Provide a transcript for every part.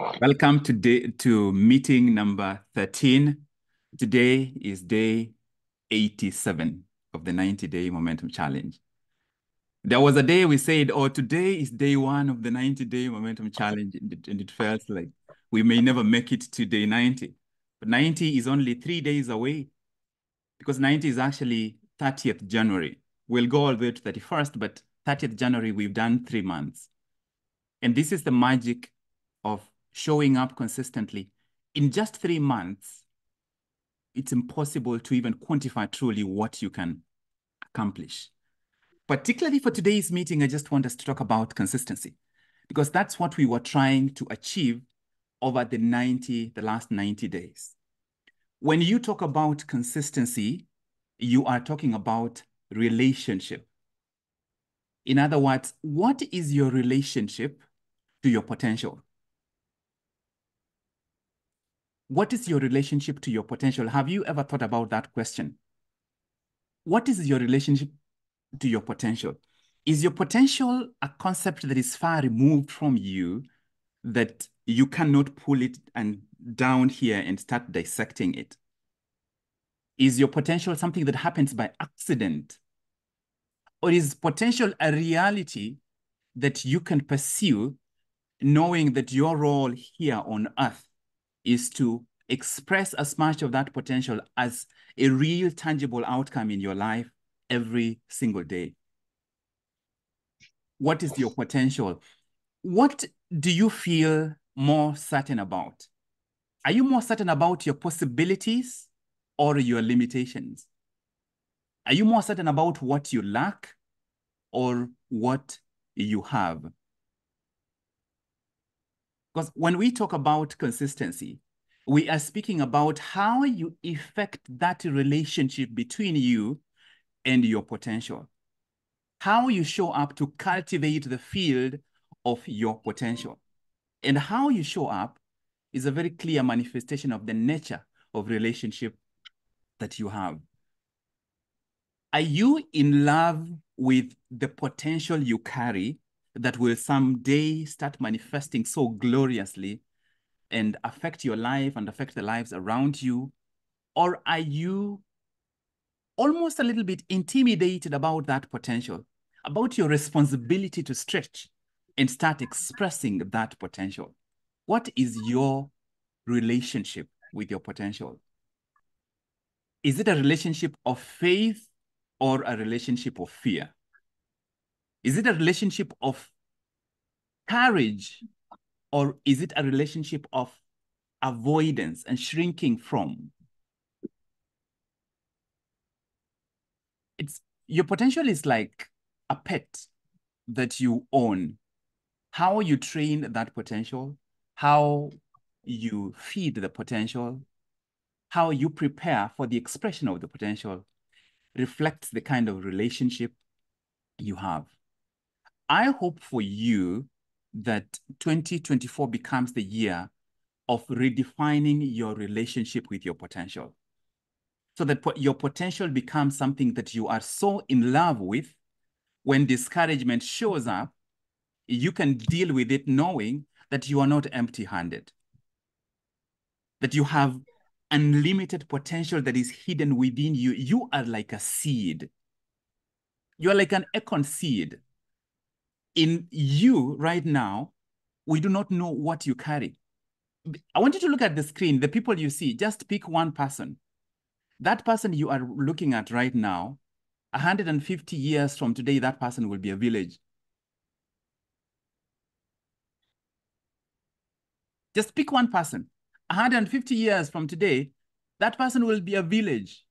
Welcome to meeting number 13. Today is day 87 of the 90-day momentum challenge. There was a day we said, oh, today is day 1 of the 90-day momentum challenge, and it felt like we may never make it to day 90. But 90 is only 3 days away, because 90 is actually 30th January. We'll go all the way to 31st, but 30th January, we've done 3 months. And this is the magic of showing up consistently. In just 3 months, it's impossible to even quantify truly what you can accomplish. Particularly for today's meeting, I just want us to talk about consistency, because that's what we were trying to achieve over the last 90 days. When you talk about consistency, you are talking about relationship. In other words, what is your relationship to your potential? What is your relationship to your potential? Have you ever thought about that question? What is your relationship to your potential? Is your potential a concept that is far removed from you, that you cannot pull it and down here and start dissecting it? Is your potential something that happens by accident? Or is potential a reality that you can pursue, knowing that your role here on earth is to express as much of that potential as a real tangible outcome in your life every single day? What is your potential? What do you feel more certain about? Are you more certain about your possibilities or your limitations? Are you more certain about what you lack or what you have? Because when we talk about consistency, we are speaking about how you effect that relationship between you and your potential. How you show up to cultivate the field of your potential. And how you show up is a very clear manifestation of the nature of relationship that you have. Are you in love with the potential you carry that will someday start manifesting so gloriously and affect your life and affect the lives around you? Or are you almost a little bit intimidated about that potential, about your responsibility to stretch and start expressing that potential? What is your relationship with your potential? Is it a relationship of faith or a relationship of fear? Is it a relationship of courage, or is it a relationship of avoidance and shrinking from? Your potential is like a pet that you own. How you train that potential, how you feed the potential, how you prepare for the expression of the potential reflects the kind of relationship you have. I hope for you that 2024 becomes the year of redefining your relationship with your potential, so that your potential becomes something that you are so in love with. When discouragement shows up, you can deal with it knowing that you are not empty-handed, that you have unlimited potential that is hidden within you. You are like a seed. You are like an acorn seed. In you right now, we do not know what you carry. I want you to look at the screen, the people you see, just pick one person. That person you are looking at right now, 150 years from today, that person will be a village. Just pick one person. 150 years from today, that person will be a village.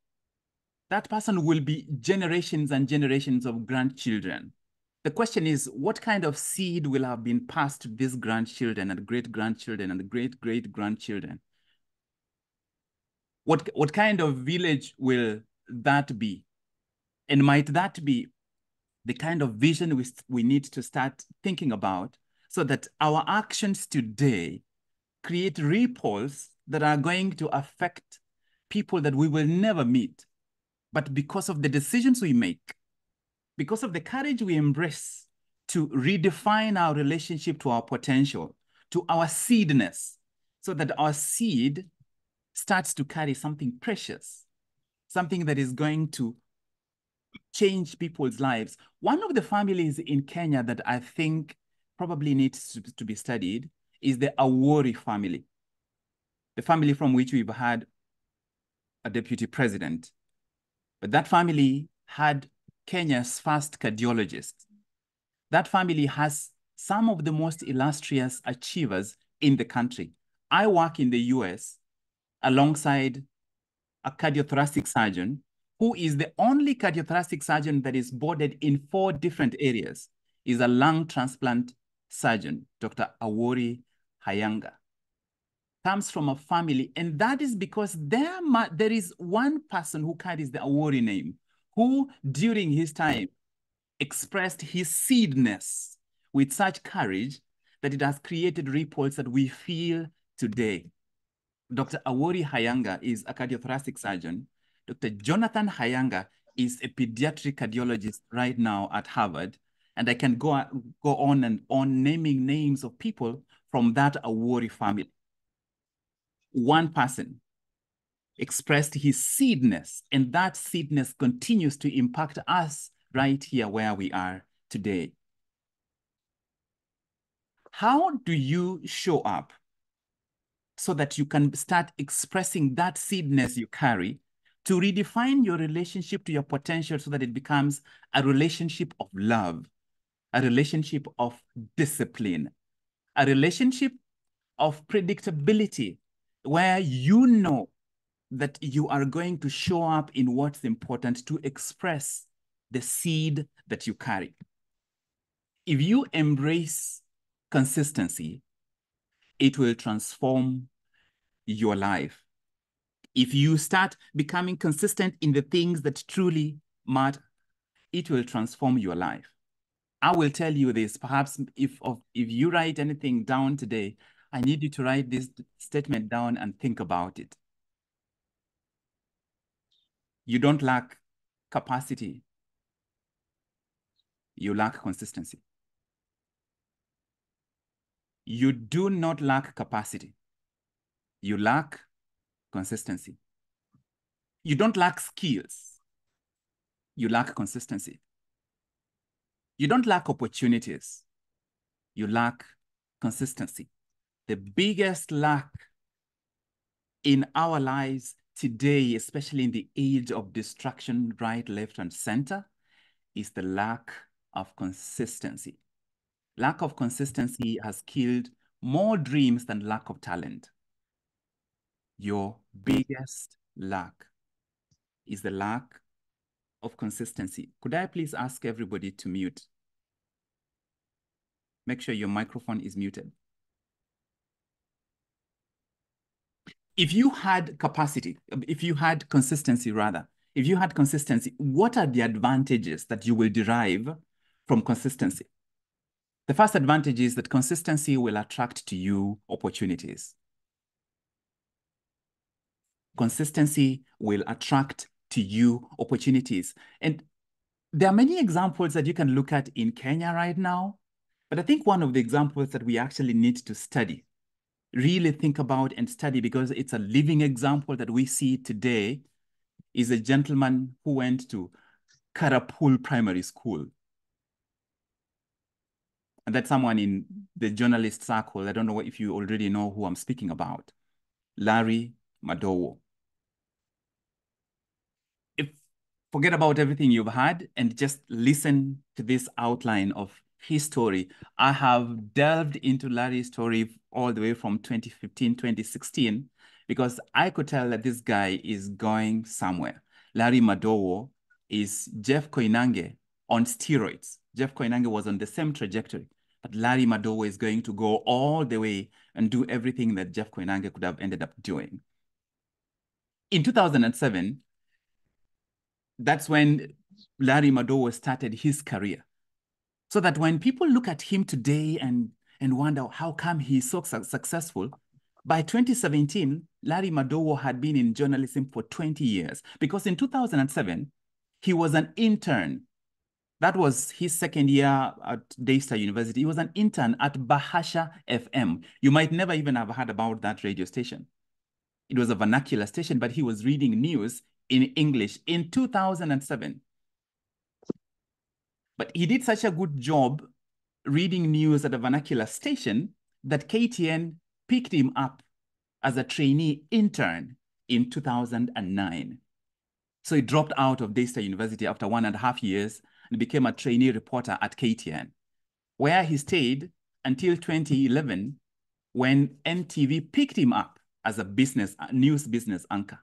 That person will be generations and generations of grandchildren. The question is, what kind of seed will have been passed to these grandchildren and great-grandchildren and great-great-grandchildren? What kind of village will that be? And might that be the kind of vision we need to start thinking about, so that our actions today create ripples that are going to affect people that we will never meet. But because of the decisions we make, because of the courage we embrace to redefine our relationship to our potential, to our seedness, so that our seed starts to carry something precious, something that is going to change people's lives. One of the families in Kenya that I think probably needs to be studied is the Awori family, the family from which we've had a deputy president. But that family had Kenya's first cardiologist. That family has some of the most illustrious achievers in the country. I work in the US alongside a cardiothoracic surgeon who is the only cardiothoracic surgeon that is boarded in 4 different areas. Is a lung transplant surgeon, Dr. Awori Hayanga. Comes from a family, and that is because there is one person who carries the Awori name, who during his time expressed his seedness with such courage that it has created ripples that we feel today. Dr. Awori Hayanga is a cardiothoracic surgeon. Dr. Jonathan Hayanga is a pediatric cardiologist right now at Harvard. And I can go on and on naming names of people from that Awori family. One person expressed his seedness, and that seedness continues to impact us right here where we are today. How do you show up so that you can start expressing that seedness you carry to redefine your relationship to your potential so that it becomes a relationship of love, a relationship of discipline, a relationship of predictability, where you know that you are going to show up in what's important to express the seed that you carry. If you embrace consistency, it will transform your life. If you start becoming consistent in the things that truly matter, it will transform your life. I will tell you this, perhaps if you write anything down today, I need you to write this statement down and think about it. You don't lack capacity. You lack consistency. You do not lack capacity. You lack consistency. You don't lack skills. You lack consistency. You don't lack opportunities. You lack consistency. The biggest lack in our lives today, especially in the age of distraction, right, left, and center, is the lack of consistency. Lack of consistency has killed more dreams than lack of talent. Your biggest lack is the lack of consistency. Could I please ask everybody to mute? Make sure your microphone is muted. If you had capacity, if you had consistency rather, if you had consistency, what are the advantages that you will derive from consistency? The first advantage is that consistency will attract to you opportunities. Consistency will attract to you opportunities. And there are many examples that you can look at in Kenya right now, but I think one of the examples that we actually need to study, really think about and study, because it's a living example that we see today, is a gentleman who went to Karapul Primary School. And that's someone in the journalist circle. I don't know if you already know who I'm speaking about. Larry Madowo. Forget about everything you've had and just listen to this outline of his story. I have delved into Larry's story all the way from 2015, 2016, because I could tell that this guy is going somewhere. Larry Madowo is Jeff Koinange on steroids. Jeff Koinange was on the same trajectory, but Larry Madowo is going to go all the way and do everything that Jeff Koinange could have ended up doing. In 2007, that's when Larry Madowo started his career. So that when people look at him today and wonder how come he's so successful, by 2017, Larry Madowo had been in journalism for 20 years. Because in 2007, he was an intern That was his second year at Daystar University. He was an intern at Bahasha FM. You might never even have heard about that radio station. It was a vernacular station, but he was reading news in English in 2007. But he did such a good job reading news at a vernacular station that KTN picked him up as a trainee intern in 2009. So he dropped out of Daystar University after 1.5 years and became a trainee reporter at KTN, where he stayed until 2011 when NTV picked him up as a news business anchor.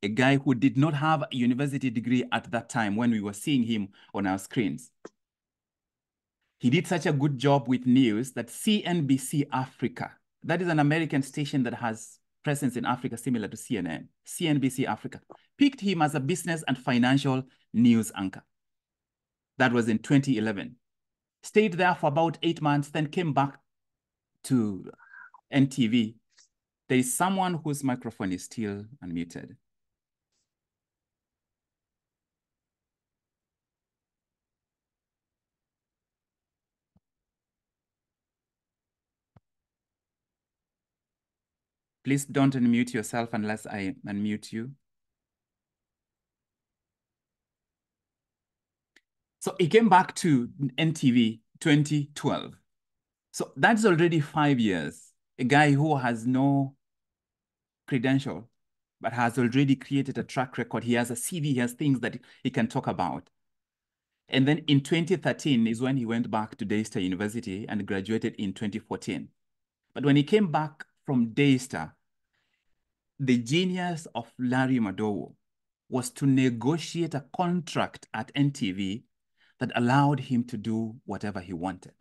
A guy who did not have a university degree at that time when we were seeing him on our screens. He did such a good job with news that CNBC Africa, that is an American station that has presence in Africa similar to CNN, CNBC Africa, picked him as a business and financial news anchor. That was in 2011. Stayed there for about 8 months, then came back to NTV. There is someone whose microphone is still unmuted. Please don't unmute yourself unless I unmute you. So he came back to NTV 2012. So that's already 5 years. A guy who has no credential, but has already created a track record. He has a CV, he has things that he can talk about. And then in 2013 is when he went back to Daystar University and graduated in 2014. But when he came back from Daystar, the genius of Larry Madowo was to negotiate a contract at NTV that allowed him to do whatever he wanted.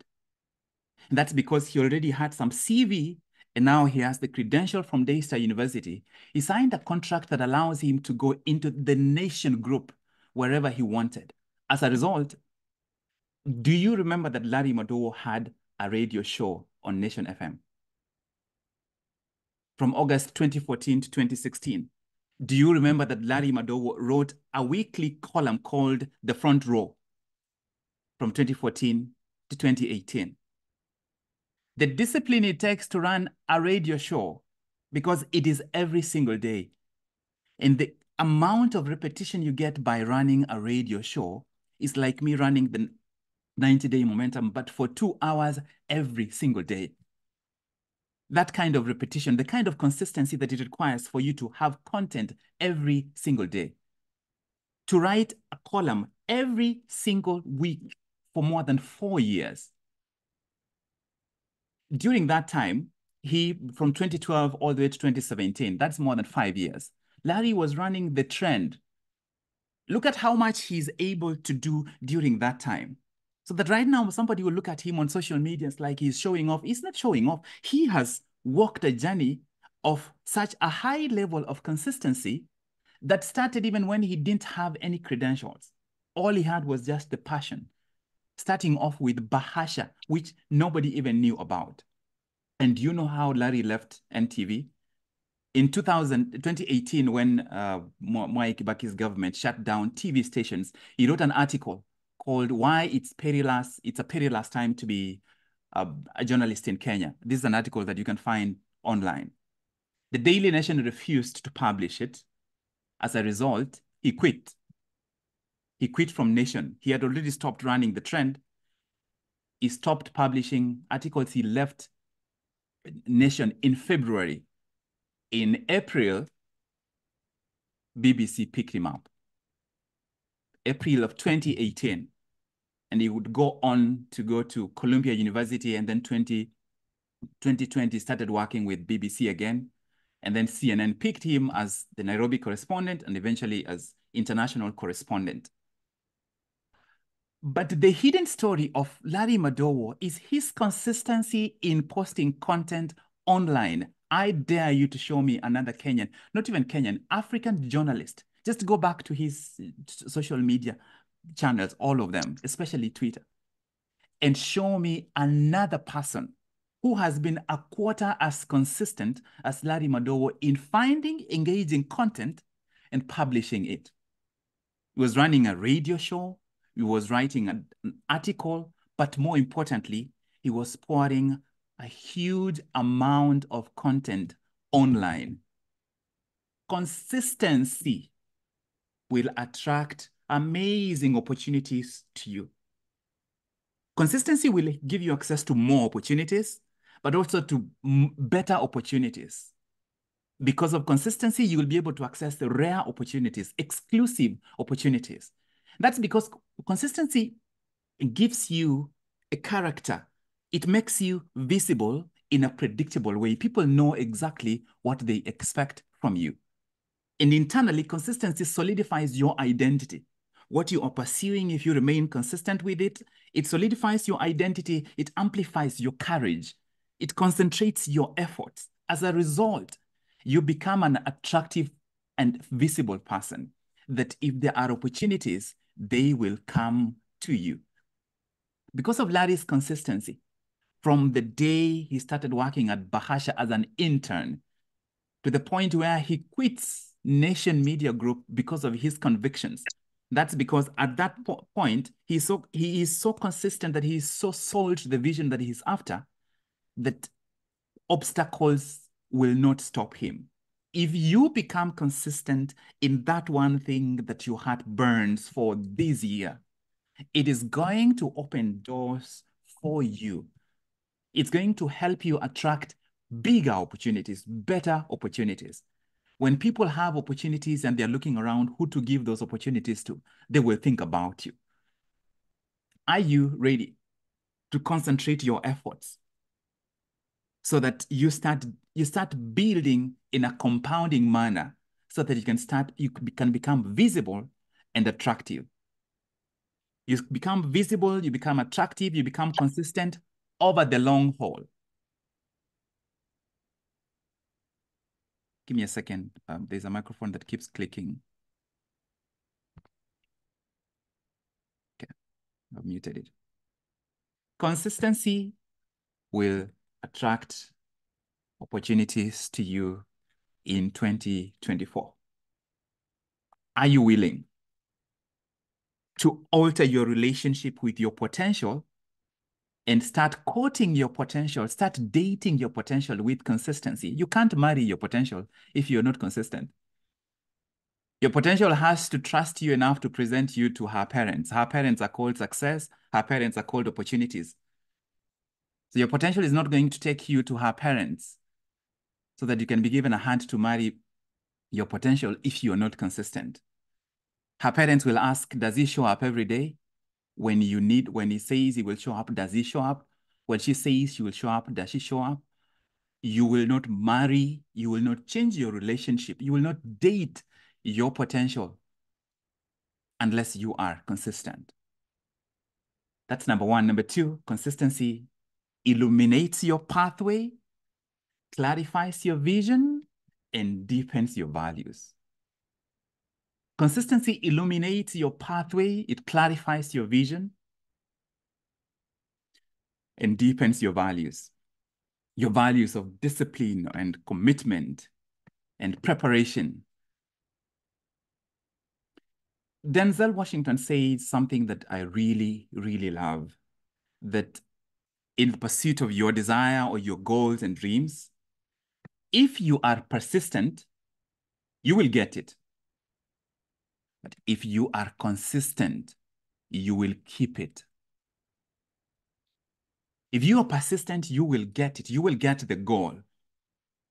And that's because he already had some CV and now he has the credential from Daystar University. He signed a contract that allows him to go into the Nation Group wherever he wanted. As a result, do you remember that Larry Madowo had a radio show on Nation FM? From August 2014 to 2016. Do you remember that Larry Madowo wrote a weekly column called The Front Row from 2014 to 2018? The discipline it takes to run a radio show, because it is every single day, and the amount of repetition you get by running a radio show is like me running the 90-day momentum, but for 2 hours every single day. That kind of repetition, the kind of consistency that it requires for you to have content every single day. To write a column every single week for more than 4 years. During that time, from 2012 all the way to 2017, that's more than 5 years, Larry was running the trend. Look at how much he's able to do during that time. So that right now, somebody will look at him on social media, it's like he's showing off. He's not showing off. He has walked a journey of such a high level of consistency that started even when he didn't have any credentials. All he had was just the passion, starting off with Bahasha, which nobody even knew about. And you know how Larry left NTV? In 2018, when Mwai Kibaki's government shut down TV stations, he wrote an article called "Why It's a Perilous Time to Be a Journalist in Kenya." This is an article that you can find online. The Daily Nation refused to publish it. As a result, he quit. He quit from Nation. He had already stopped running the trend. He stopped publishing articles. He left Nation in February. In April, BBC picked him up. April of 2018. And he would go on to go to Columbia University, and then 2020 started working with BBC again. And then CNN picked him as the Nairobi correspondent and eventually as international correspondent. But the hidden story of Larry Madowo is his consistency in posting content online. I dare you to show me another Kenyan, not even Kenyan, African journalist. Just go back to his social media channels, all of them, especially Twitter, and show me another person who has been a quarter as consistent as Larry Madowo in finding engaging content and publishing it. He was running a radio show, he was writing an article, but more importantly, he was pouring a huge amount of content online. Consistency will attract amazing opportunities to you. Consistency will give you access to more opportunities, but also to better opportunities. Because of consistency, you will be able to access the rare opportunities, exclusive opportunities. That's because consistency gives you a character. It makes you visible in a predictable way. People know exactly what they expect from you. And internally, consistency solidifies your identity. What you are pursuing, if you remain consistent with it, it solidifies your identity, it amplifies your courage, it concentrates your efforts. As a result, you become an attractive and visible person that if there are opportunities, they will come to you. Because of Larry's consistency, from the day he started working at Bahasha as an intern to the point where he quits Nation Media Group because of his convictions. That's because at that point, he is so consistent, that he is so sold to the vision that he's after, that obstacles will not stop him. If you become consistent in that one thing that your heart burns for this year, it is going to open doors for you. It's going to help you attract bigger opportunities, better opportunities. When people have opportunities and they're looking around who to give those opportunities to, they will think about you. Are you ready to concentrate your efforts so that you start building in a compounding manner, so that you can become visible and attractive? You become visible, you become attractive, you become consistent over the long haul. Give me a second. There's a microphone that keeps clicking. Okay, I've muted it. Consistency will attract opportunities to you in 2024. Are you willing to alter your relationship with your potential and start courting your potential, start dating your potential with consistency? You can't marry your potential if you're not consistent. Your potential has to trust you enough to present you to her parents. Her parents are called success. Her parents are called opportunities. So your potential is not going to take you to her parents so that you can be given a hand to marry your potential if you're not consistent. Her parents will ask, does he show up every day? When he says he will show up, does he show up? When she says she will show up, does she show up? You will not marry, you will not change your relationship, you will not date your potential unless you are consistent. That's number one. Number two, consistency illuminates your pathway, clarifies your vision, and deepens your values. Consistency illuminates your pathway, it clarifies your vision, and deepens your values. Your values of discipline and commitment and preparation. Denzel Washington says something that I really, really love, that in the pursuit of your desire or your goals and dreams, if you are persistent, you will get it. But if you are consistent, you will keep it. If you are persistent, you will get it. You will get the goal.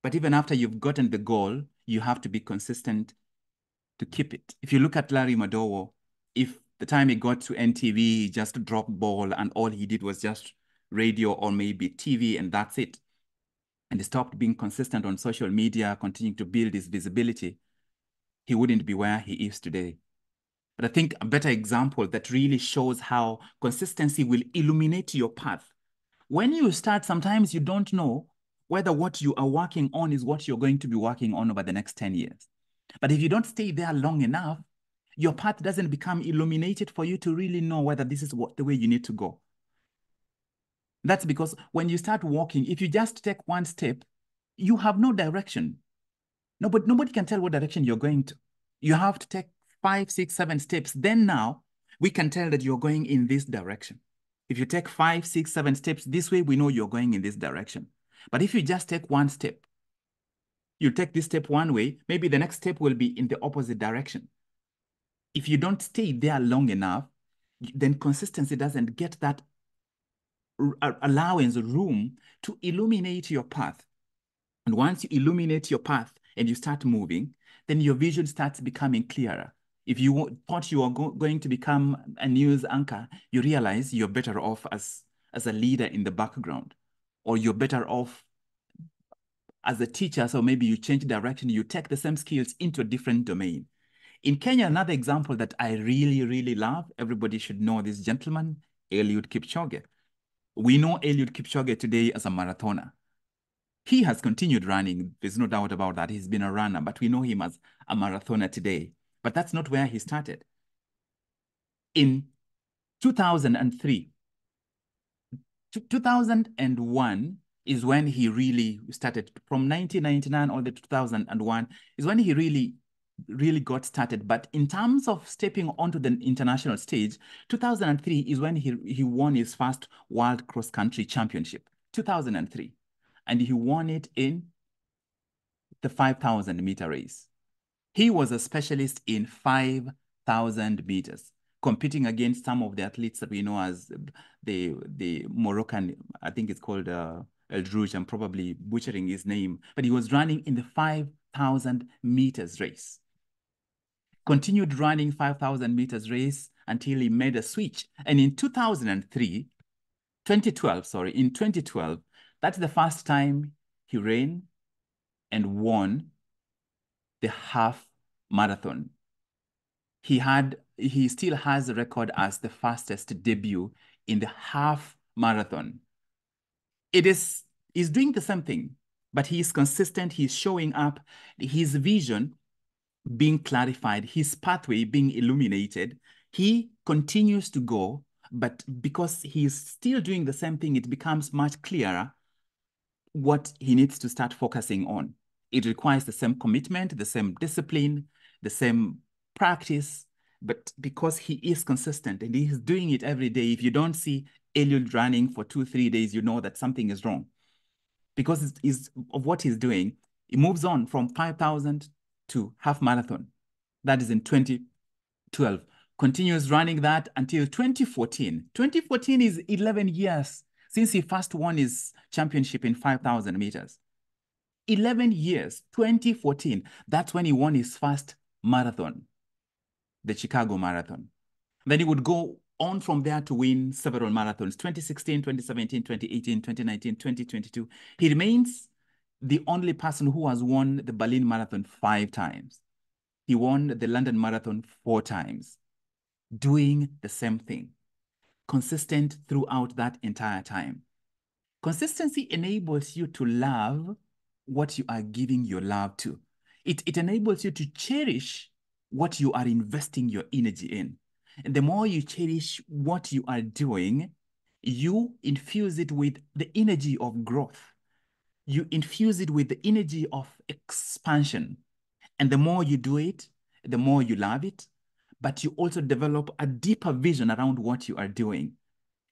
But even after you've gotten the goal, you have to be consistent to keep it. If you look at Larry Madowo, if the time he got to NTV, he just dropped ball and all he did was just radio or maybe TV and that's it. And he stopped being consistent on social media, continuing to build his visibility, he wouldn't be where he is today. But I think a better example that really shows how consistency will illuminate your path. When you start, sometimes you don't know whether what you are working on is what you're going to be working on over the next 10 years. But if you don't stay there long enough, your path doesn't become illuminated for you to really know whether this is the way you need to go. That's because when you start walking, if you just take one step, you have no direction. Nobody can tell what direction you're going to. You have to take 5, 6, 7 steps. Then now we can tell that you're going in this direction. If you take 5, 6, 7 steps this way, we know you're going in this direction. But if you just take one step, you take this step one way, maybe the next step will be in the opposite direction. If you don't stay there long enough, then consistency doesn't get that allowance, room to illuminate your path. And once you illuminate your path and you start moving, then your vision starts becoming clearer. If you thought you were going to become a news anchor, you realize you're better off as a leader in the background, or you're better off as a teacher. So maybe you change direction, you take the same skills into a different domain. In Kenya, another example that I really, really love, everybody should know this gentleman, Eliud Kipchoge. We know Eliud Kipchoge today as a marathoner. He has continued running. There's no doubt about that. He's been a runner, but we know him as a marathoner today. But that's not where he started. In 2003, 2001 is when he really started. From 1999 all the 2001 is when he really got started. But in terms of stepping onto the international stage, 2003 is when he won his first World Cross Country Championship, 2003. And he won it in the 5,000 meter race. He was a specialist in 5,000 meters, competing against some of the athletes that we know as the Moroccan, I think it's called El Rouge. I'm probably butchering his name, but he was running in the 5,000 meters race. Continued running 5,000 meters race until he made a switch. And in 2012, that's the first time he ran and won the half marathon. He still has the record as the fastest debut in the half marathon. He's doing the same thing, but he is consistent. He's showing up, his vision being clarified, his pathway being illuminated. He continues to go, but because he's still doing the same thing, it becomes much clearer what he needs to start focusing on. It requires the same commitment, the same discipline, the same practice, but because he is consistent and he's doing it every day, if you don't see Eliud running for 2-3 days, you know that something is wrong. Because of what he's doing, he moves on from 5,000 to half marathon. That is in 2012. Continues running that until 2014. 2014 is 11 years since he first won his championship in 5,000 meters. 11 years, 2014. That's when he won his first marathon, the Chicago Marathon. Then he would go on from there to win several marathons, 2016, 2017, 2018, 2019, 2022. He remains the only person who has won the Berlin Marathon 5 times. He won the London Marathon 4 times, doing the same thing, consistent throughout that entire time. Consistency enables you to love what you are giving your love to. It enables you to cherish what you are investing your energy in. And the more you cherish what you are doing, you infuse it with the energy of growth. You infuse it with the energy of expansion. And the more you do it, the more you love it, but you also develop a deeper vision around what you are doing.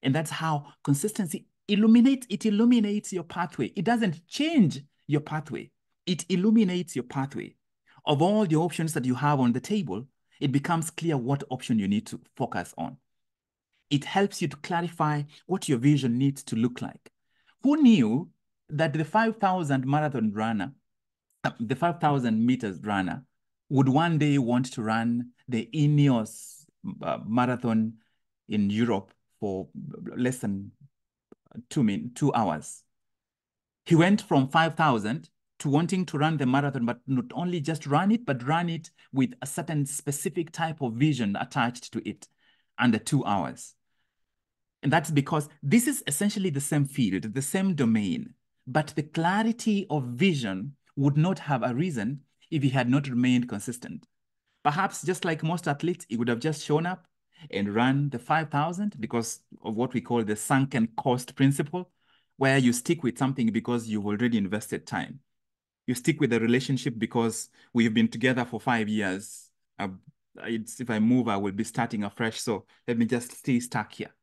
And that's how consistency illuminates your pathway. It doesn't change your pathway. It illuminates your pathway. Of all the options that you have on the table, it becomes clear what option you need to focus on. It helps you to clarify what your vision needs to look like. Who knew that the 5,000 marathon runner, the 5,000 meters runner would one day want to run the Ineos marathon in Europe for less than 2 hours. He went from 5,000 to wanting to run the marathon, but not only just run it, but run it with a certain specific type of vision attached to it under 2 hours. And that's because this is essentially the same field, the same domain, but the clarity of vision would not have arisen if he had not remained consistent. Perhaps just like most athletes, he would have just shown up and run the 5,000 because of what we call the sunken cost principle, where you stick with something because you've already invested time. You stick with the relationship because we've been together for 5 years. if I move, I will be starting afresh. So let me just stay stuck here.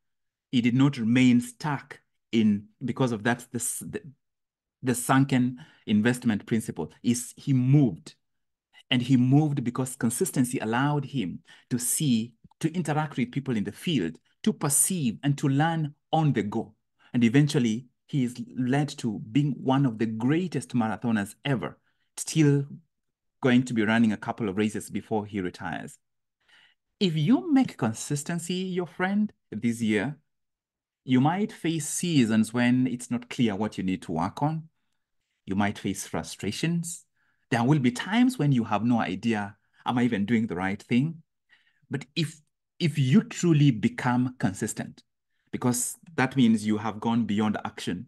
He did not remain stuck in because of that the sunken investment principle. Is he moved, and he moved because consistency allowed him to see, to interact with people in the field, to perceive and to learn on the go. And eventually he is led to being one of the greatest marathoners ever, still going to be running a couple of races before he retires. If you make consistency your friend this year, you might face seasons when it's not clear what you need to work on. You might face frustrations. There will be times when you have no idea, am I even doing the right thing? But if you truly become consistent, because that means you have gone beyond action,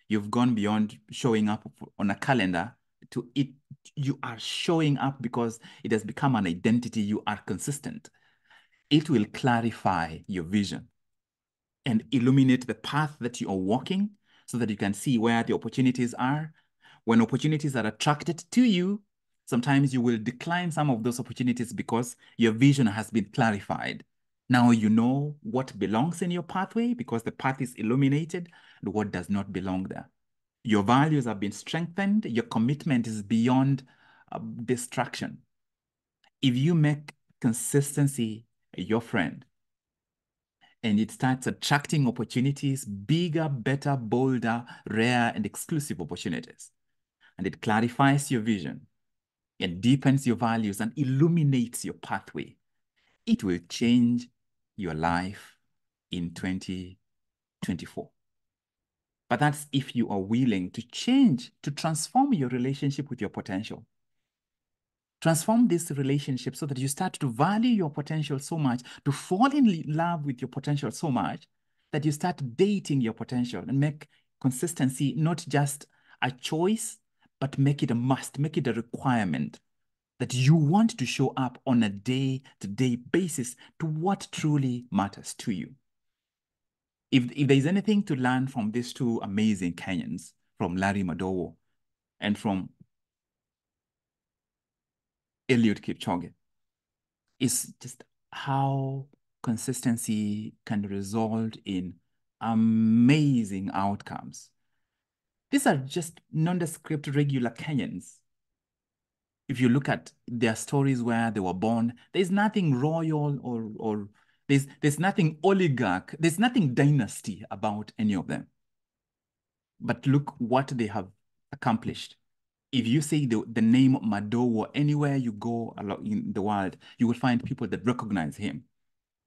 you've gone beyond showing up on a calendar to it, you are showing up because it has become an identity, you are consistent. It will clarify your vision and illuminate the path that you are walking so that you can see where the opportunities are. When opportunities are attracted to you, sometimes you will decline some of those opportunities because your vision has been clarified. Now you know what belongs in your pathway because the path is illuminated and what does not belong there. Your values have been strengthened. Your commitment is beyond distraction. If you make consistency your friend, and it starts attracting opportunities, bigger, better, bolder, rare, and exclusive opportunities. And it clarifies your vision and deepens your values and illuminates your pathway. It will change your life in 2024. But that's if you are willing to change, to transform your relationship with your potential. Transform this relationship so that you start to value your potential so much, to fall in love with your potential so much that you start dating your potential and make consistency not just a choice, but make it a must, make it a requirement that you want to show up on a day-to-day basis to what truly matters to you. If there's anything to learn from these two amazing Kenyans, from Larry Madowo and from Eliud Kipchoge, is just how consistency can result in amazing outcomes. These are just nondescript regular Kenyans. If you look at their stories where they were born, there's nothing royal or there's nothing oligarch, there's nothing dynasty about any of them. But look what they have accomplished. If you say the name Madowo anywhere you go in the world, you will find people that recognize him.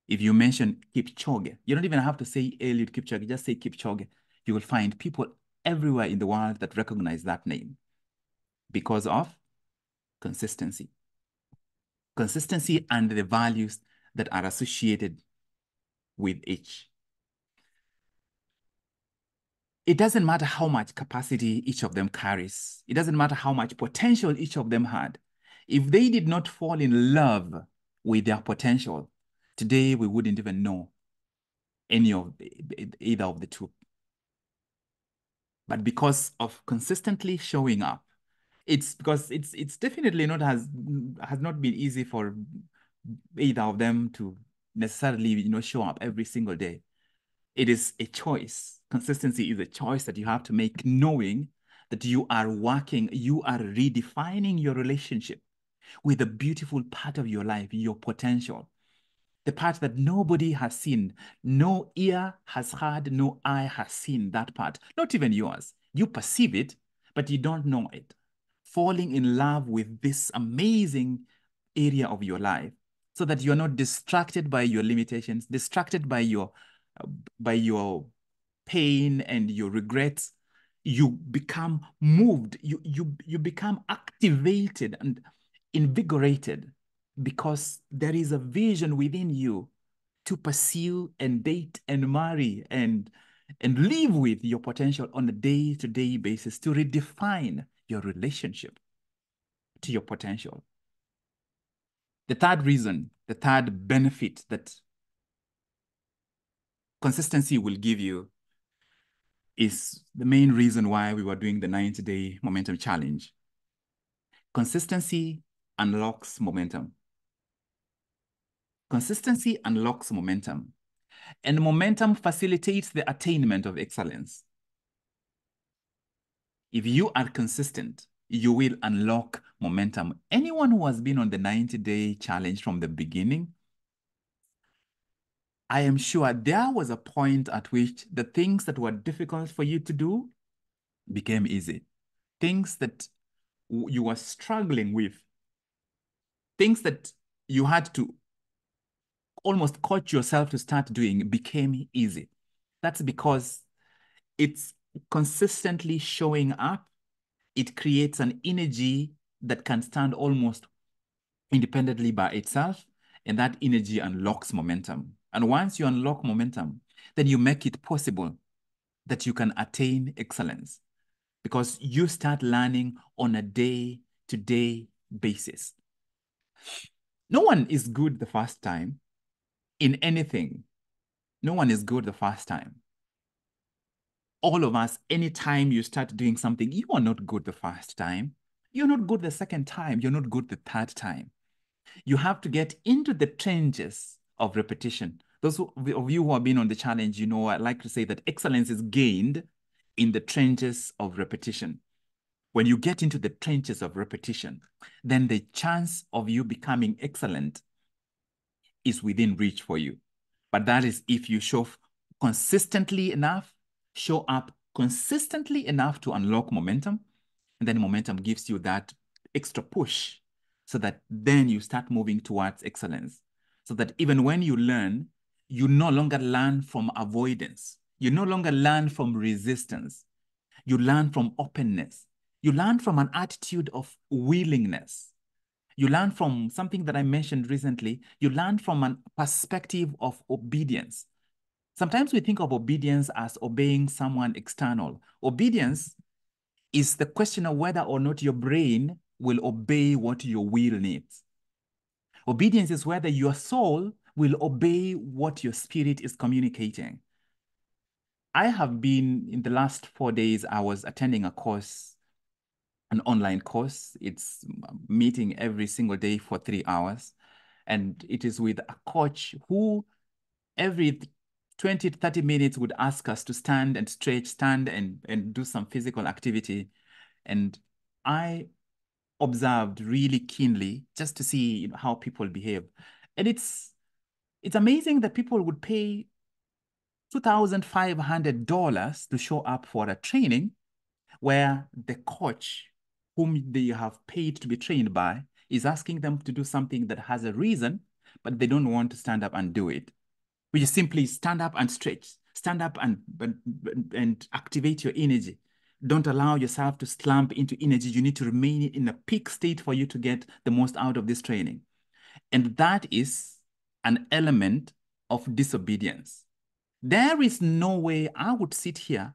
If you mention Kipchoge, you don't even have to say Eliud Kipchoge, just say Kipchoge. You will find people everywhere in the world that recognize that name because of consistency. Consistency and the values that are associated with each. It doesn't matter how much capacity each of them carries. It doesn't matter how much potential each of them had. If they did not fall in love with their potential, today we wouldn't even know either of the two. But because of consistently showing up, it's because it's definitely not has not been easy for either of them to necessarily show up every single day. It is a choice. Consistency is a choice that you have to make, knowing that you are working, you are redefining your relationship with the beautiful part of your life, your potential, the part that nobody has seen. No ear has heard, no eye has seen that part, not even yours. You perceive it, but you don't know it. Falling in love with this amazing area of your life so that you're not distracted by your limitations, distracted by your pain and your regrets. You become moved, you become activated and invigorated because there is a vision within you to pursue and date and marry and live with your potential on a day-to-day basis, to redefine your relationship to your potential. The third reason, the third benefit that consistency will give you is the main reason why we were doing the 90-day momentum challenge. Consistency unlocks momentum. Consistency unlocks momentum, and momentum facilitates the attainment of excellence. If you are consistent, you will unlock momentum. Anyone who has been on the 90-day challenge from the beginning, I am sure there was a point at which the things that were difficult for you to do became easy. Things that you were struggling with, things that you had to almost coach yourself to start doing became easy. That's because it's consistently showing up. It creates an energy that can stand almost independently by itself, and that energy unlocks momentum. And once you unlock momentum, then you make it possible that you can attain excellence because you start learning on a day-to-day basis. No one is good the first time in anything. No one is good the first time. All of us, anytime you start doing something, you are not good the first time. You're not good the second time. You're not good the third time. You have to get into the trenches of repetition. Those of you who have been on the challenge, you know, I like to say that excellence is gained in the trenches of repetition. When you get into the trenches of repetition, then the chance of you becoming excellent is within reach for you. But that is if you show consistently enough, show up consistently enough to unlock momentum, and then momentum gives you that extra push so that then you start moving towards excellence. So that even when you learn, you no longer learn from avoidance. You no longer learn from resistance. You learn from openness. You learn from an attitude of willingness. You learn from something that I mentioned recently. You learn from a perspective of obedience. Sometimes we think of obedience as obeying someone external. Obedience is the question of whether or not your brain will obey what your will needs. Obedience is whether your soul will obey what your spirit is communicating. I have been, in the last 4 days, I was attending a course, an online course. It's meeting every single day for 3 hours. And it is with a coach who every 20 to 30 minutes would ask us to stand and stretch, stand and do some physical activity. And I observed really keenly just to see, you know, how people behave. And it's amazing that people would pay $2,500 to show up for a training where the coach whom they have paid to be trained by is asking them to do something that has a reason, but they don't want to stand up and do it. Which is simply stand up and stretch, stand up and activate your energy. Don't allow yourself to slump into energy. You need to remain in a peak state for you to get the most out of this training. And that is an element of disobedience. There is no way I would sit here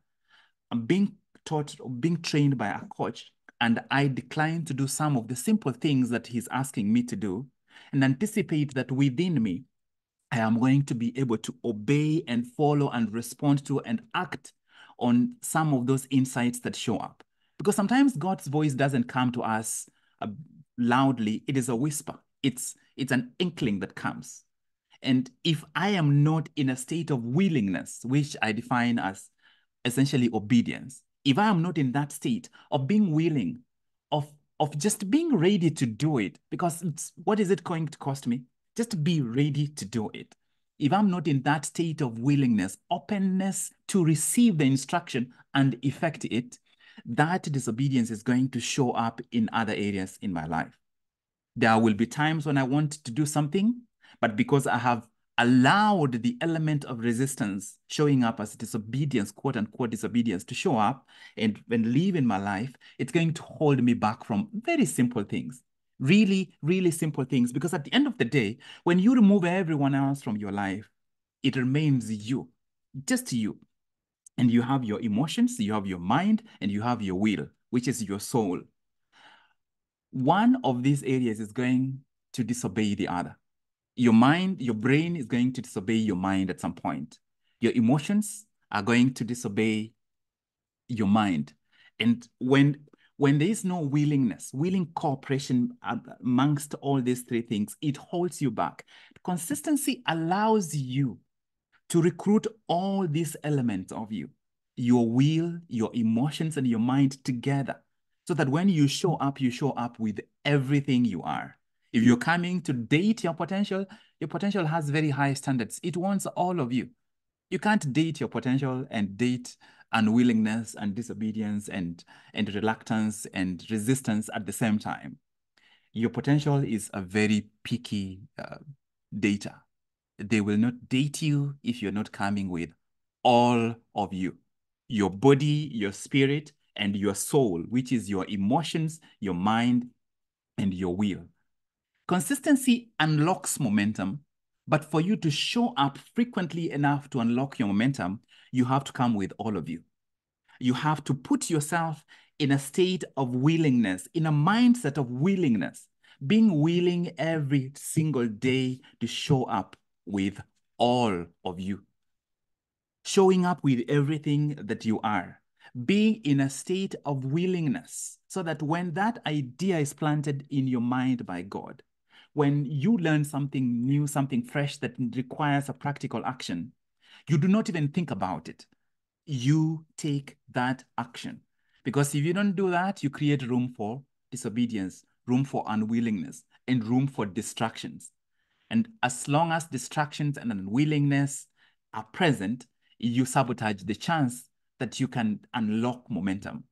and being taught or being trained by a coach, and I decline to do some of the simple things that he's asking me to do and anticipate that within me, I am going to be able to obey and follow and respond to and act on some of those insights that show up. Because sometimes God's voice doesn't come to us loudly. It is a whisper. It's an inkling that comes. And if I am not in a state of willingness, which I define as essentially obedience, if I am not in that state of being willing, of just being ready to do it, because what is it going to cost me? Just be ready to do it. If I'm not in that state of willingness, openness to receive the instruction and effect it, that disobedience is going to show up in other areas in my life. There will be times when I want to do something, but because I have allowed the element of resistance showing up as disobedience, quote unquote disobedience, to show up and live in my life, it's going to hold me back from very simple things. Really, really simple things. Because at the end of the day, when you remove everyone else from your life, it remains you, just you. And you have your emotions, you have your mind, and you have your will, which is your soul. One of these areas is going to disobey the other. Your mind, your brain is going to disobey your mind at some point. Your emotions are going to disobey your mind. And when When there is no willing cooperation amongst all these three things, it holds you back. Consistency allows you to recruit all these elements of you, your will, your emotions, and your mind together, so that when you show up with everything you are. If you're coming to date your potential has very high standards. It wants all of you. You can't date your potential and date unwillingness and disobedience and reluctance and resistance at the same time. Your potential is a very picky data. They will not date you if you're not coming with all of you, your body, your spirit, and your soul, which is your emotions, your mind, and your will. Consistency unlocks momentum, but for you to show up frequently enough to unlock your momentum, you have to come with all of you. You have to put yourself in a state of willingness, in a mindset of willingness, being willing every single day to show up with all of you. Showing up with everything that you are, being in a state of willingness, so that when that idea is planted in your mind by God, when you learn something new, something fresh that requires a practical action, you do not even think about it. You take that action. Because if you don't do that, you create room for disobedience, room for unwillingness, and room for distractions. And as long as distractions and unwillingness are present, you sabotage the chance that you can unlock momentum.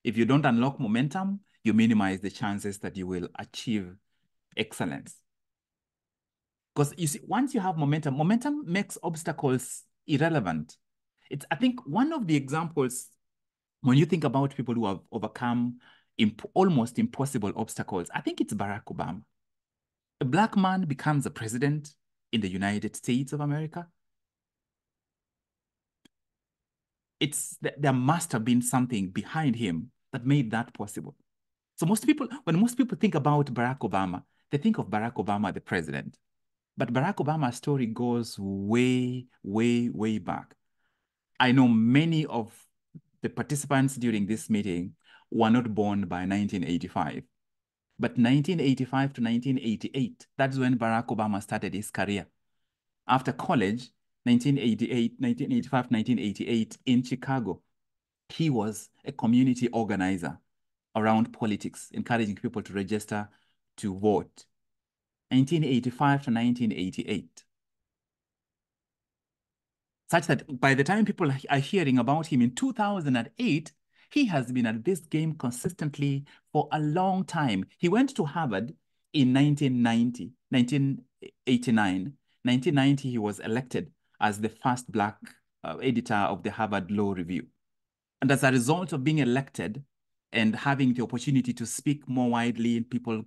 If you don't unlock momentum, you minimize the chances that you will achieve excellence. Because you see, once you have momentum, momentum makes obstacles irrelevant. I think one of the examples, when you think about people who have overcome almost impossible obstacles, I think it's Barack Obama. A Black man becomes a president in the United States of America. There must have been something behind him that made that possible. So when most people think about Barack Obama, they think of Barack Obama, the president. But Barack Obama's story goes way, way, way back. I know many of the participants during this meeting were not born by 1985. But 1985 to 1988, that's when Barack Obama started his career. After college, 1985, 1988, in Chicago, he was a community organizer around politics, encouraging people to register to vote. 1985 to 1988. Such that by the time people are hearing about him in 2008, he has been at this game consistently for a long time. He went to Harvard in 1989. 1990, he was elected as the first Black editor of the Harvard Law Review. And as a result of being elected and having the opportunity to speak more widely, people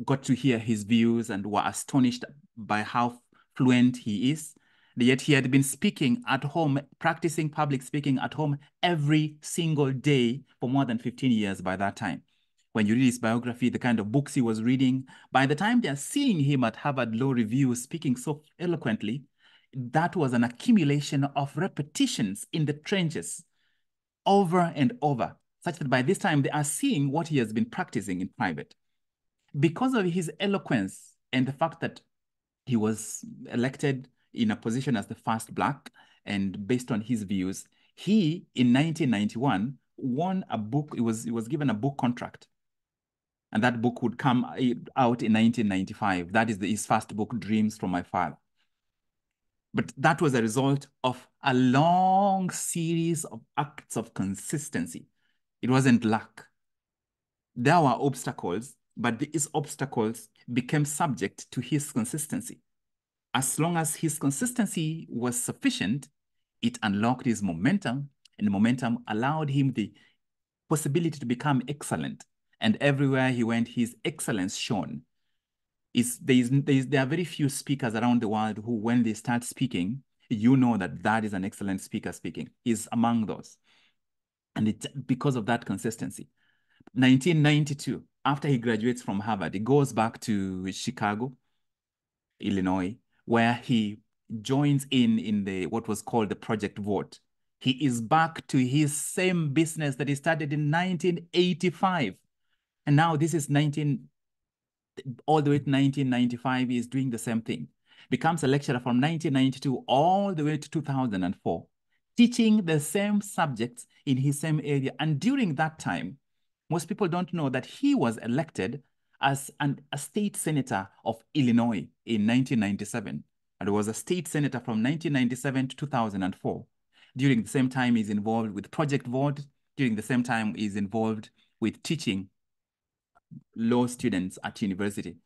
got to hear his views and were astonished by how fluent he is. Yet he had been speaking at home, practicing public speaking at home every single day for more than 15 years by that time. When you read his biography, the kind of books he was reading, by the time they're seeing him at Harvard Law Review speaking so eloquently, that was an accumulation of repetitions in the trenches over and over, such that by this time they are seeing what he has been practicing in private. Because of his eloquence and the fact that he was elected in a position as the first Black, and based on his views, he, in 1991, won a book. He was given a book contract. And that book would come out in 1995. That is his first book, Dreams from My Father. But that was a result of a long series of acts of consistency. It wasn't luck. There were obstacles, but these obstacles became subject to his consistency. As long as his consistency was sufficient, it unlocked his momentum, and the momentum allowed him the possibility to become excellent. And everywhere he went, his excellence shone. There are very few speakers around the world who, when they start speaking, you know that is an excellent speaker speaking. He's among those. And it's because of that consistency. 1992, after he graduates from Harvard, he goes back to Chicago, Illinois, where he joins in what was called the Project Vote. He is back to his same business that he started in 1985. And now this is all the way to 1995, he is doing the same thing. Becomes a lecturer from 1992 all the way to 2004, teaching the same subjects in his same area. And during that time, most people don't know that he was elected as a state senator of Illinois in 1997. And was a state senator from 1997 to 2004. During the same time, he's involved with Project Vote. During the same time, he's involved with teaching law students at university.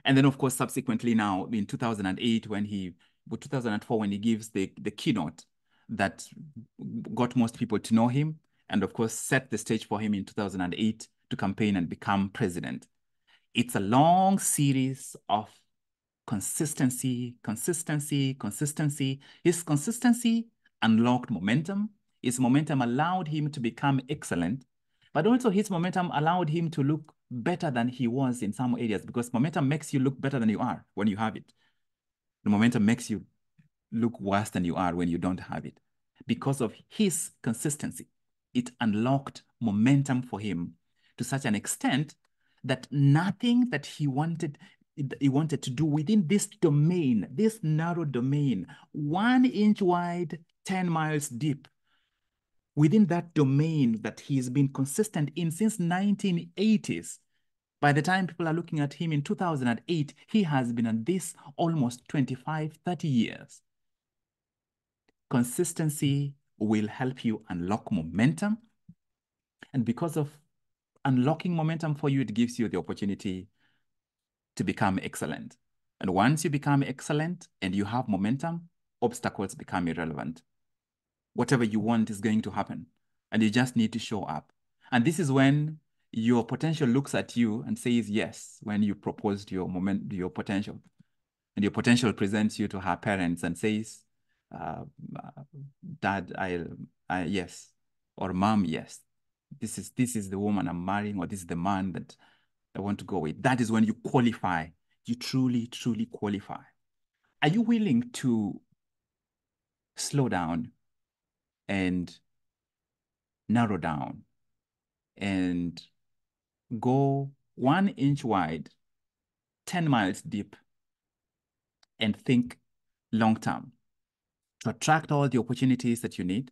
And then, of course, subsequently now in 2008, 2004, when he gives the keynote that got most people to know him, and of course, set the stage for him in 2008 to campaign and become president. It's a long series of consistency, consistency, consistency. His consistency unlocked momentum. His momentum allowed him to become excellent, but also his momentum allowed him to look better than he was in some areas, because momentum makes you look better than you are when you have it. The momentum makes you look worse than you are when you don't have it. Because of his consistency, it unlocked momentum for him to such an extent that nothing that he wanted to do within this domain, this narrow domain, 1 inch wide, 10 miles deep, within that domain that he's been consistent in since 1980s. By the time people are looking at him in 2008, he has been at this almost 25, 30 years. Consistency will help you unlock momentum. And because of unlocking momentum for you, it gives you the opportunity to become excellent. And once you become excellent and you have momentum, obstacles become irrelevant. Whatever you want is going to happen, and you just need to show up. And this is when your potential looks at you and says yes, when you proposed your potential. And your potential presents you to her parents and says, Dad, yes, or Mom, yes. This is the woman I'm marrying, or this is the man that I want to go with. That is when you qualify. You truly, truly qualify. Are you willing to slow down and narrow down and go 1 inch wide, 10 miles deep, and think long term to attract all the opportunities that you need,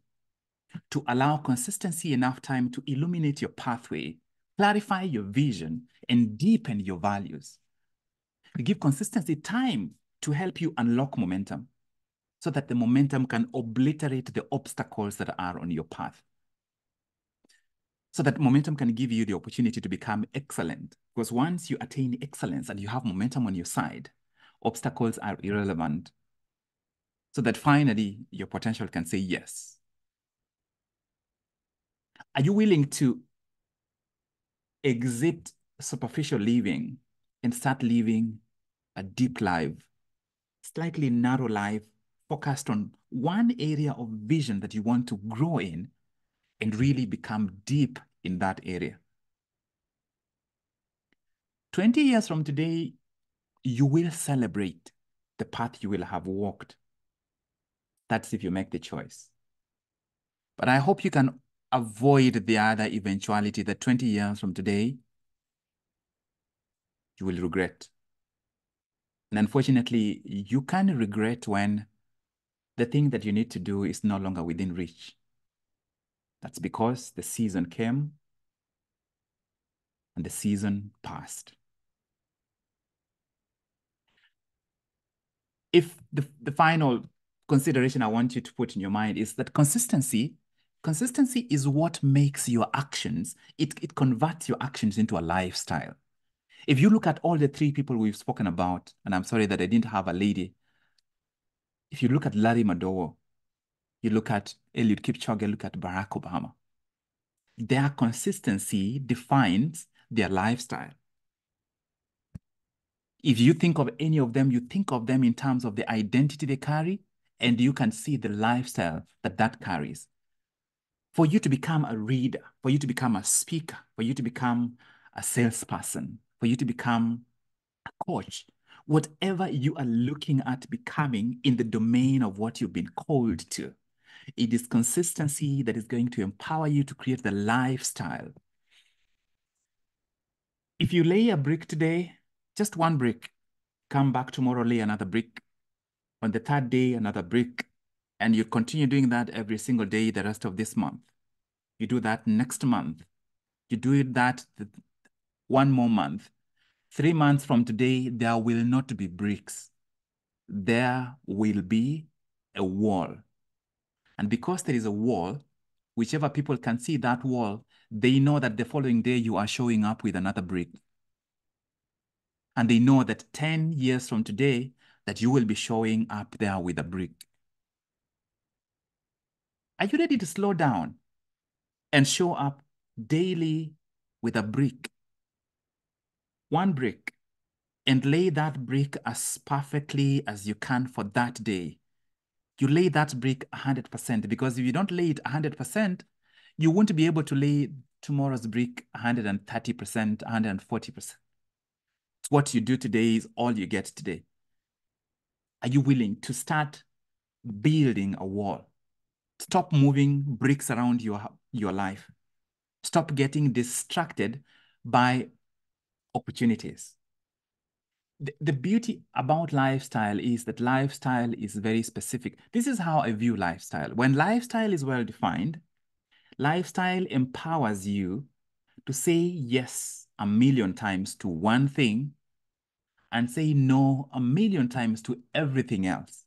to allow consistency enough time to illuminate your pathway, clarify your vision, and deepen your values? To give consistency time to help you unlock momentum so that the momentum can obliterate the obstacles that are on your path. So that momentum can give you the opportunity to become excellent. Because once you attain excellence and you have momentum on your side, obstacles are irrelevant. So that finally your potential can say yes. Are you willing to exit superficial living and start living a deep life, slightly narrow life, focused on one area of vision that you want to grow in and really become deep in that area? 20 years from today, you will celebrate the path you will have walked. That's if you make the choice. But I hope you can avoid the other eventuality that 20 years from today, you will regret. And unfortunately, you can regret when the thing that you need to do is no longer within reach. That's because the season came and the season passed. If the final consideration I want you to put in your mind is that consistency is what makes your actions, it converts your actions into a lifestyle. If you look at all the 3 people we've spoken about, and I'm sorry that I didn't have a lady. If you look at Larry Madowo, you look at Eliud Kipchoge, look at Barack Obama, their consistency defines their lifestyle. If you think of any of them, you think of them in terms of the identity they carry, and you can see the lifestyle that carries. For you to become a reader, for you to become a speaker, for you to become a salesperson, for you to become a coach, whatever you are looking at becoming in the domain of what you've been called to, It is consistency that is going to empower you to create the lifestyle. If you lay a brick today, just one brick, come back tomorrow, lay another brick. On the third day, another brick. And you continue doing that every single day the rest of this month. You do that next month. You do that one more month. 3 months from today, there will not be bricks. There will be a wall. And because there is a wall, whichever people can see that wall, they know that the following day you are showing up with another brick. And they know that 10 years from today, that you will be showing up there with a brick. Are you ready to slow down and show up daily with a brick? One brick, and lay that brick as perfectly as you can for that day. You lay that brick 100%, because if you don't lay it 100%, you won't be able to lay tomorrow's brick 130%, 140%. What you do today is all you get today. Are you willing to start building a wall? Stop moving bricks around your life. Stop getting distracted by opportunities. The beauty about lifestyle is that lifestyle is very specific. This is how I view lifestyle. When lifestyle is well defined, lifestyle empowers you to say yes a million times to one thing and say no a million times to everything else.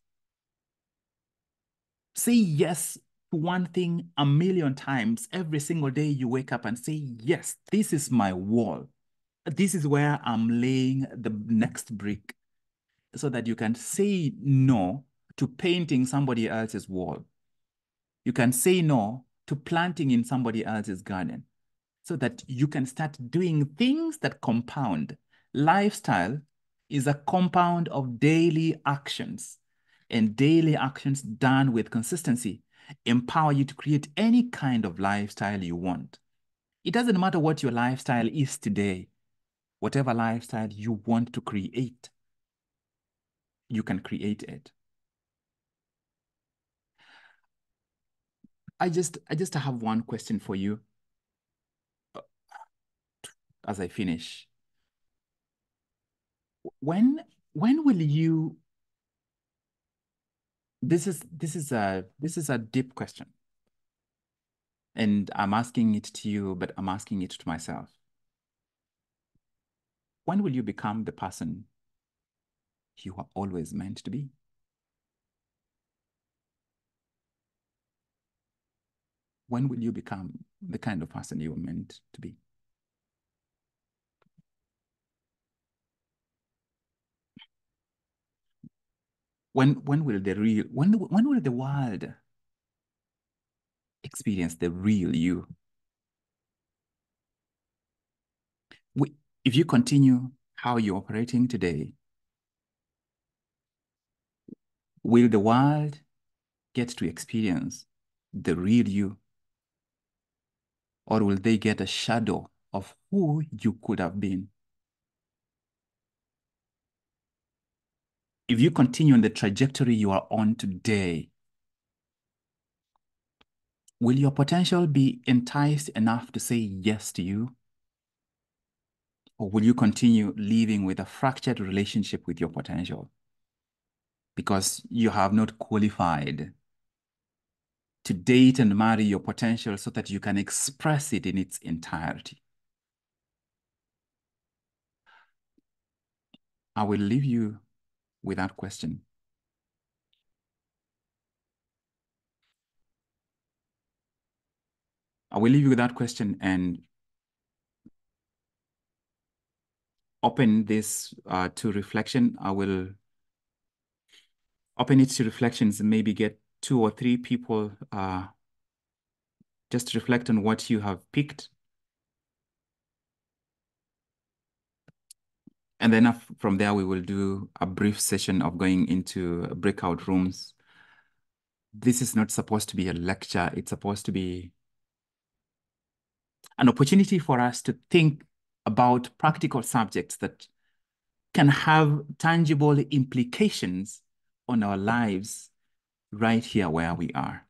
Say yes to one thing a million times every single day you wake up and say, yes, this is my wall. This is where I'm laying the next brick, so that you can say no to painting somebody else's wall. You can say no to planting in somebody else's garden, so that you can start doing things that compound. Lifestyle is a compound of daily actions, and daily actions done with consistency empower you to create any kind of lifestyle you want. It doesn't matter what your lifestyle is today. Whatever lifestyle you want to create, you can create it. I just have one question for you as I finish. When will you, this is a deep question, and I'm asking it to you, but I'm asking it to myself. When will you become the person you are always meant to be? When will you become the kind of person you were meant to be? When will when will the world experience the real you? If you continue how you're operating today, will the world get to experience the real you? Or will they get a shadow of who you could have been? If you continue on the trajectory you are on today, will your potential be enticed enough to say yes to you? Or will you continue living with a fractured relationship with your potential because you have not qualified to date and marry your potential so that you can express it in its entirety? I will leave you with that question. I will leave you with that question and open this to reflection. I will open it to reflections and maybe get 2 or 3 people just reflect on what you have picked. And then from there, we will do a brief session of going into breakout rooms. This is not supposed to be a lecture. It's supposed to be an opportunity for us to think about practical subjects that can have tangible implications on our lives right here where we are.